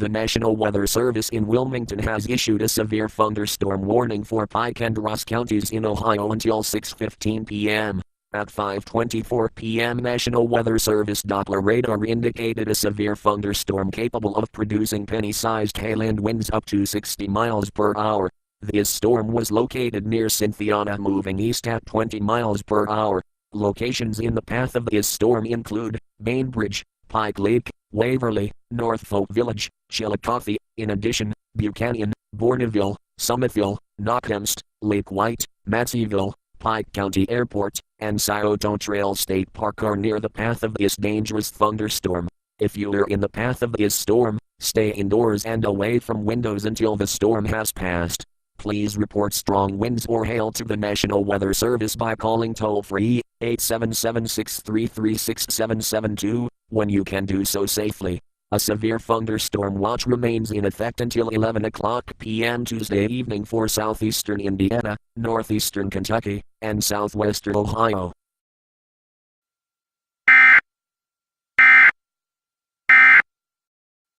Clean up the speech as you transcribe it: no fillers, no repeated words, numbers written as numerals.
The National Weather Service in Wilmington has issued a severe thunderstorm warning for Pike and Ross counties in Ohio until 6:15 p.m. At 5:24 p.m. National Weather Service Doppler radar indicated a severe thunderstorm capable of producing penny-sized hail and winds up to 60 miles per hour. This storm was located near Cynthiana, moving east at 20 miles per hour. Locations in the path of this storm include Bainbridge, Pike Lake, Waverly, Northfolk Village, Chillicothe. In addition, Buchanan, Bourneville, Summitville, Knockhemst, Lake White, Masseyville, Pike County Airport, and Scioto Trail State Park are near the path of this dangerous thunderstorm. If you are in the path of this storm, stay indoors and away from windows until the storm has passed. Please report strong winds or hail to the National Weather Service by calling toll-free 877-633-6772 when you can do so safely. A severe thunderstorm watch remains in effect until 11 o'clock p.m. Tuesday evening for southeastern Indiana, northeastern Kentucky, and southwestern Ohio.